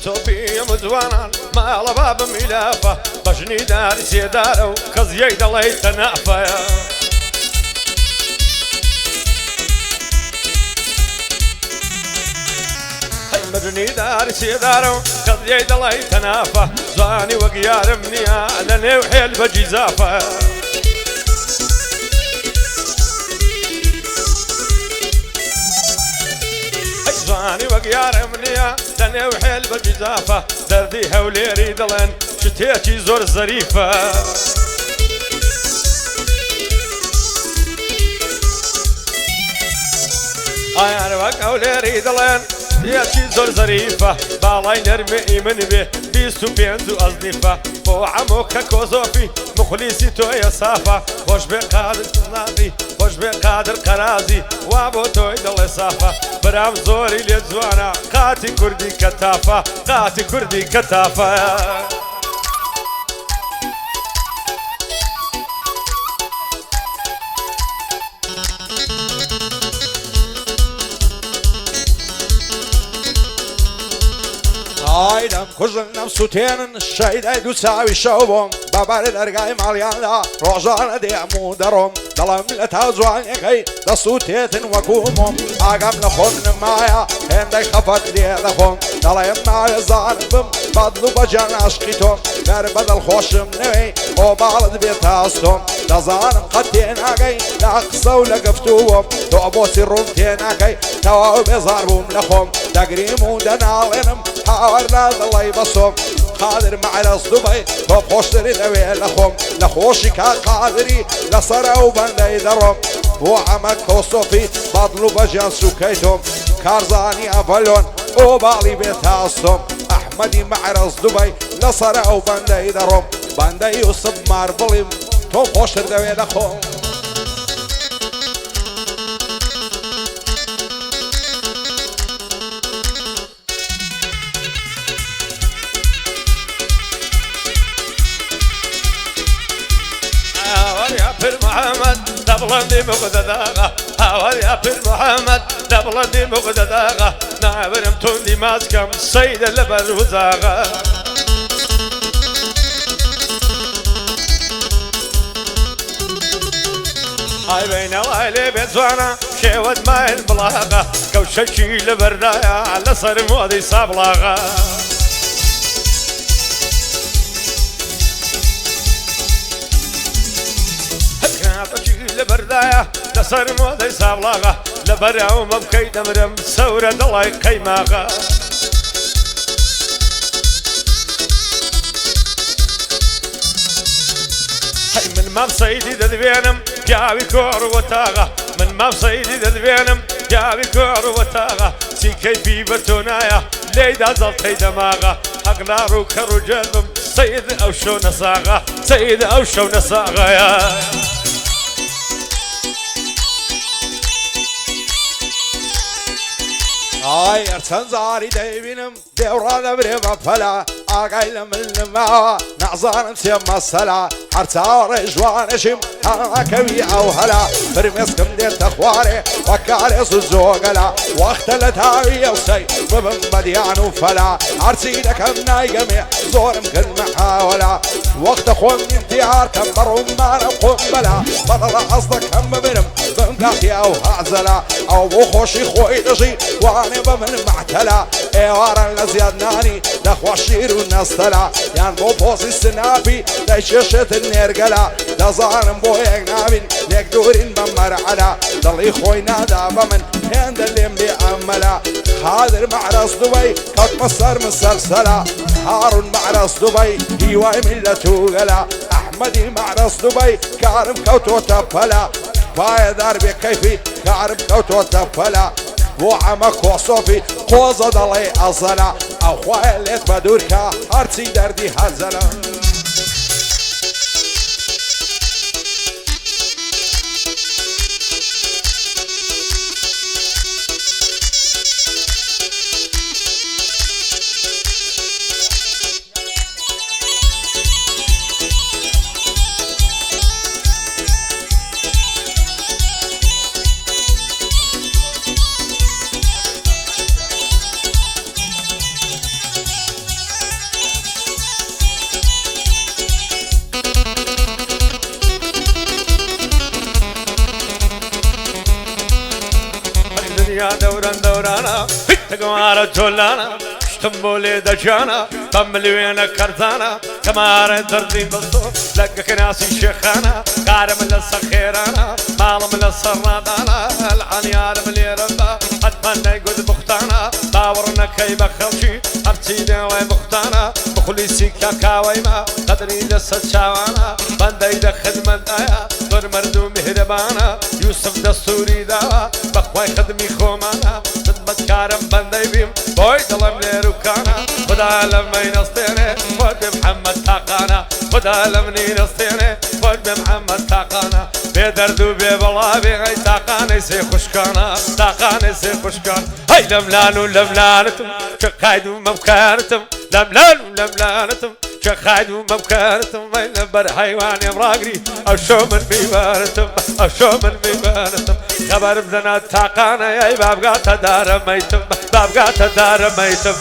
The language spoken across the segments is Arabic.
صوفي مزوانا ما على باب ملافة بجني دار سيدارو كزيي دلي تنافة بجني دار سيدارو كزيي دلي تنافة زاني وقيار منيا لني وحيل بجزافة زاني وقيار منيا لني وحيل بجزافة دردي هولي ريدلن شتيتي زور ظريفة انا وك هولي ريدلن شتيتي زور ظريفة بالاي نرمي من به بيستو بينزو أصدفة وعموك كوزوفي مخلصي تو يا صافة خوش بقادر تنادي خوش بقادر قرازي وابو توي دل صافة برام زوري لزوانا قاتي كردي كتافة قاتي كردي كتافة Aydam kuzunam sutenin şeyde dusavi şovum Babar dergay malyanda rožana diemu darom Dalam leta zvanjekaj da sutetin vakumum Agam lehon maya hendek hafat diyedahom Dalayım maya zanibim badlu bacan aşkitom Ver badal hoşum nevi o bağladı bir tastom Da zanım kattin agay la kısa ula gıftuvom Doğbo sirrum tin agay tava bezarbum lehom Da grimu da nalinım حاورنا الله يبصم قادر مع راس دبي توب خوشتري ذوي لخوم لخوشك قادري لصرعوا بندا يدرم وعمك كوصوفي بطلوا بجان سكيتهم كارزاني أفلون وبالي بيتاستم أحمدي مع راس دبي لصرعوا بندا يدرم بندا يوسف ماربلم توب خوشتري ذوي لخوم محمد دبلندي مقدداغا هاول يا بن محمد دبلندي مقدداغا نعبرم توندي ماسكم سيد اللبر وزاغا هاي بين العيلة بزوانا شيود ماي البلاغا كوشكي لبردايا على صار مودي صابلاغا لبردايا لصر مودي صابلاغا لبراو مبكي دمرم سورة دلاي قيماغا هاي من مام صيدي ددبينم جاوي كور وتاغا من مام صيدي ددبينم جاوي كور وتاغا سي كيفي بتونايا ليدا زلطي دماغا حقنارو كرو جذب سيد او شو نصاغا سيد او شو نصاغا يا Ay ersen zari devinim devrana birima fela Ağayla minlima na'zanım siyama sala Harta rejwanışım ana kevi au hala Birmeskim der takhwari wakale suzoqala Waqtala tawi وسي ببن مديان فلا عرسي لك النايقمي زورم كل محاولة وقت خوم انتهار كم برهم ما نقوم بلا بطل قصدك هم برم بمقاتي او هعزلا او بخوشي خوي دشي واني بمن معتلا ايوارا لزيادناني دخوا الشير والناس تلا يان بو بوسي السنابي ليششت النرقلا دزارم بو يقنابين ليك دورين بمرعلا ضلي خوي نادا بمن هند اللي مبيعملا حاضر مع راس دبي قد مصر مسلسلة هارون مع راس دبي هواي ملته غلا أحمدي مع راس دبي كارم كوتو تفلا باي دار بكيفي كارم كوتو تفلا وعمك وصوفي قوزة ضلي أصلا أخوة اللي تبدوركا هرتي دردي هزلا تقمار جولانا شتمولي دجانا بمليوين كرزانا كمار دردي بالصوف لقك ناسي شيخانا قارم للسخيرانا مالم للسرادانا العنيار ملي ربا أتمنى يقود بختانا باورنا كي بخلشي أرتيدين وي بختانا بخليسي كاكاويما قدري لسد شاوانا بندي دخل مندايا دور مردو مهربانا يوسف دستوري داوا بخواي خدمي خومانا خدمت كارم بندي بيم بوي دلم ليروكانا خدا لما ينصتيني فوت بمحمد تاقانا خدا لما ينصتيني فوت بمحمد تاقانا بيدردو بيبلا بيغي تاقاني سي خشكانا تاقاني سي خشكانا هاي لملانو لملانتم شقايدو مبكارتم لملانو لملانتم شقايدو مبكارتم هاي لبر حيواني مراقري أشو من بيبارتم أشو من بيبارتم خبر بزنا تاقانا يا بابقا تدار ميتم بابقا تدار ميتم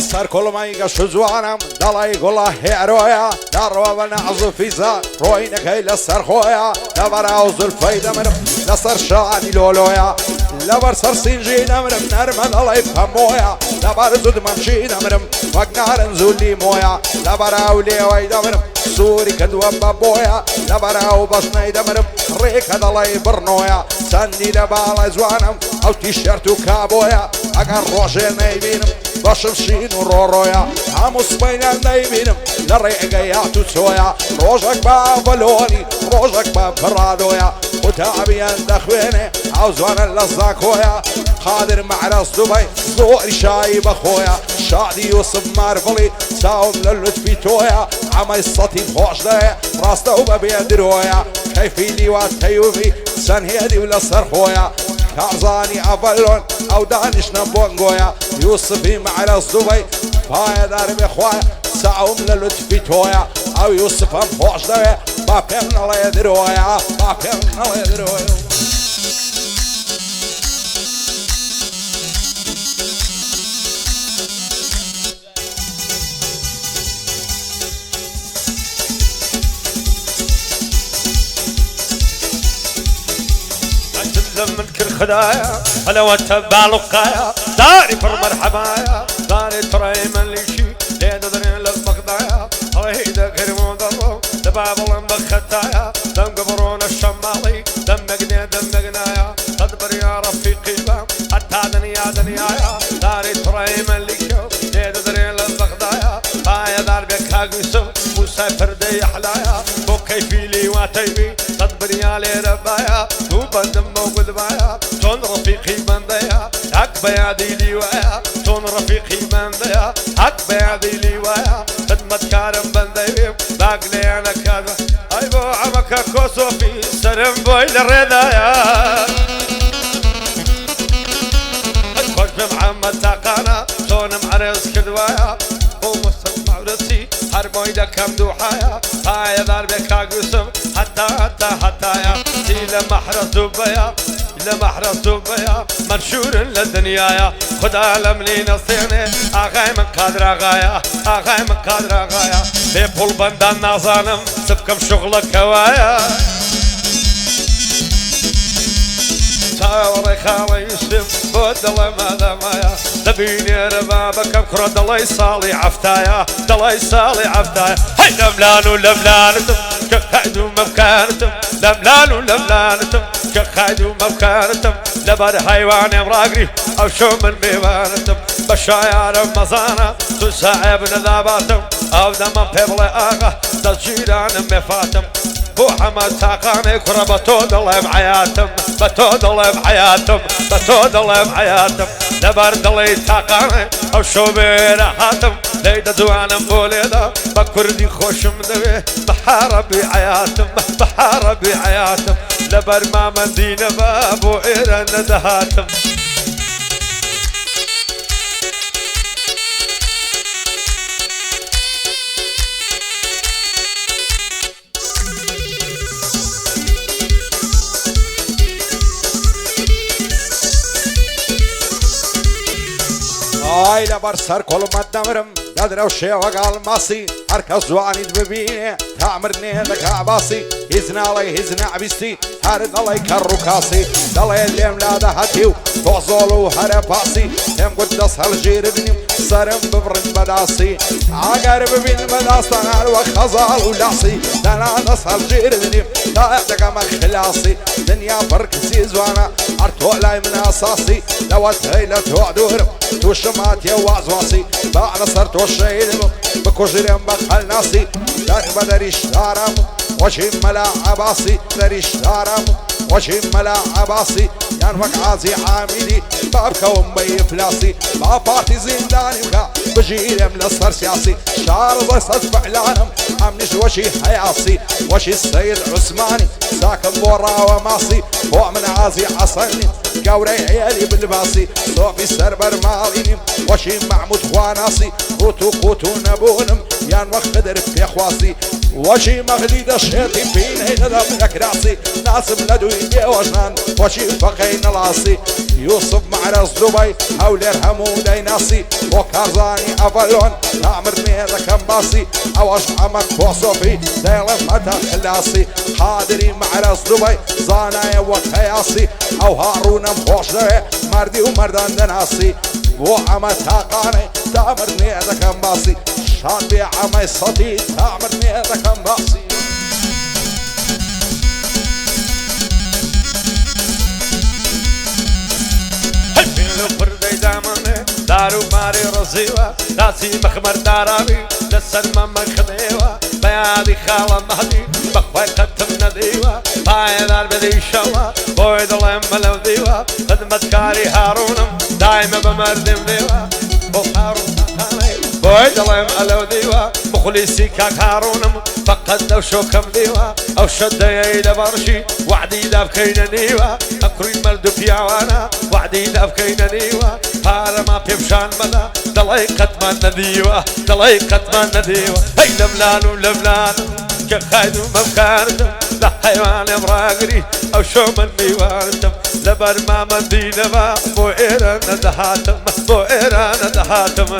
سر كل ما يقش زوانم دلا يقول هيرويا دروا بنعزو فيزا روينك هيل السر خويا دبر عوز الفايدة من نصر شاني لولويا لبر سر سنجينا من نرمن الله يفهمويا لبر زود ممشينا من وقنار نزولي مويا لبر عولي ويدا من سوري كدوا بابويا لبر عو بشنيدا من ريك دلا يبرنويا سني لبالا زوانم او تيشيرتو كابويا اقر روشي نيبينم باشم شینو رویا هموس بینم نمیبینم لرقیاتو تویا روزک با بلونی روزک با فرادویا وتعبيان دخوينه عاوزوانا لزاكويا قادر معرس دبي زوري شايب اخويا شادي يوسف مارفلي ساوم للطفي تويا عمي صوتي خوش ده راسته وببيدرويا كيفي لي واتيوفي سنهيدي ولا صرخويا كازاني افلون او دانش نبونغويا يوسفي معرس دبي فايا داربي اخويا ساوم للطفي تويا او يوسف هم خوش ده بابين الله يدرويا بابين الله يدرويا من كل خدايا هلا واتبع لقايا داري فر مرحبايا داري تراي من ليشي ليدا درين للبغدايا هيدا كريمو ضرو دباب الله مبختايا دم قبرون الشمالي دم مقنيا دم مقنايا تدبر يا رفيقي بام حتى دنيايا داري تراي من ليشو ليدا درين للبغدايا بايا دار بك هاقوسو موسى فردي حلايا بو كيفي لي واتيبي تدبر يا لي ربايا وبندم موجود بايا تون رفيقي بنديا حق بيادي لي وايا تون رفيقي بنديا حق بيادي لي وايا خدمت كارم بنديم باقلي انا كذا اي بو عمك كوسو في سرم بوي للردايا خرج محمد تاقانا تون معرس كدوايا ومستمع ورسي حربوي دا كم دوحايا هاي ضربك قسم حتى يا لما احرس دبيا لما احرس دبيا منشور للدنيا خدا لملي نصيني اغاي من قادر اغايا اغاي من قادر اغايا بيبول بندان نازانم سبكم شغلك هوايا تاوري خالي يوسف بود الله ماذا مايا دبيني ربابك بكرة دلي صالي عفتايا دلي صالي عفتايا هاي لملانو لملانتم كقعدوا مبكارتم لملانو لملانتم كقعدوا مبكارتم لبر حيواني مراقري او شو من بيبانتم بشايار مزانا تساعب نذاباتم او دم بيبلي اغا دجيران مفاتم بو حمد تاقاني كرة بتود الله بحياتم بتود الله بحياتم بتود الله بحياتم لبر دلي تاقاني او شو بيرحاتم ليدا دوانم بوليدا بكردي خوشم دوي بحاربي حياتم بحاربي حياتم لبر ما مدينة بابو إيران ندهاتم هاي لبر سر كل ما دمرم قدر وشيوة قال ماسي هركز زواني ببيني تعمرني هذاك عباسي هزنا علي هزنا عبستي هارد علي كروكاسي دلي اللي ملاده هاتيو توزولو هرباسي هم قدس هالجير بني صارم ببرد بداسي عقارب بين مداستان وخزال ولاسي دانا نص هالجير بني داعتك مخلاسي دنيا فرق سيزوانا عرتو لاي من اساسي لو تهيلة توعدور توشمات يوازواسي بعد صرت وشيلم بكوجرم بخل ناسي دار بدريش دارم وشي ملا عباسي دريش دارم وشي ملا عباسي يان وقعازي عاملي بابكم بي فلاسي باباتي زنداني وكا بجيلم لصر سياسي شعر ضيصت فعلانم عمنش وشي حياسي وشي السيد عثماني ساكن بورا وماسي فوق من عازي عصيني قوري عيالي بالباسي صوفي سربر ماليني وشي محمود خواناسي قوتو نبونم يان وخدر في خواسي وشي مغليد الشيطي فين هيدا دمك راسي ناس بلدو يدي وجنان وشي فقين العاصي يوسف معرس دبي هولير همودي ناسي وكارزاني افلون تعمرني هذا كمباسي اوش عمك فوصفي دايلم مدى خلاسي حاضري معرس دبي زاناي وكياسي او هارون مخوش دوي مردي ومردان دناسي وعمى تاقاني تعمرني هذا كمباسي شان بي عمى صدي تعمرني هذا كمباسي دارو ماري رزيوة ناسي مخمر دارابي دسن ماما خديوة بيادي خالة مهدي بخوي قتم نديوة باي دار بدي شوا بويد الله ملو ديوة خدمت كاري هارونم دايما بمردم ديوة وهارون بويد الله ملو ديوة مخلصي كاك هارونم فقد لو شوكم ديوة او شدي الى برشي وعدي داب كينا نيوة اكري مردو بيعوانا وعدي داب كينا نيوة ما بيمشان ملا دلي قتمان نديوة دلي قتمان نديوة هي لبلان كخايدو مفكارتم لا حيوان براقري او شو من ميوارتم لبر ما مدينة ما بو ايران دهاتم بو ايران دهاتم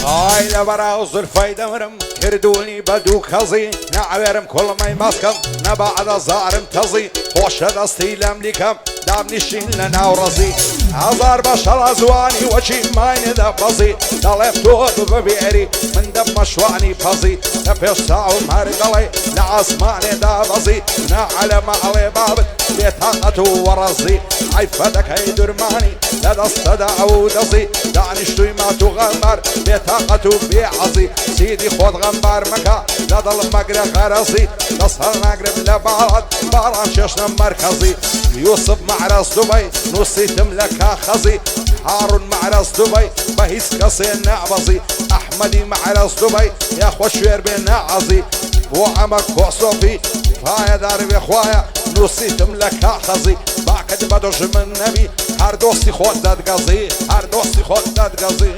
هاي لبراوز الفايدة مرم كردوني بدو خزي نعبرم كل ما يمسكم نبعد زارم تزي خوش دستي لملكم دابني شين لنا ورزي هزار بشر ازواني وشي ماين دبزي دلفتو ببيري من دب مشواني فزي تبيش ساو مهرقلي لعصماني دبزي نعلم علي بابك بيتاقتو ورزي عيفتك هي درماني لدست دعو دزي دعنشتوي ما تغمر بيتاقتو بيعزي سيدي خود غمبار مكا لدل مقرق غرزي نصهر نقرب لبعض باران ششنا مركزي يوسف معرس دبي نصي تملكها خزي هارون معرس دبي بهيس كسين نعبزي احمدي معرس دبي يا خوشوير بين نعزي وعمك وصوفي فايا داري بخوايا نصي تملكها خزي باكد بدوش من نبي هر دوستي خود داد قزي هر دوستي خود داد قزي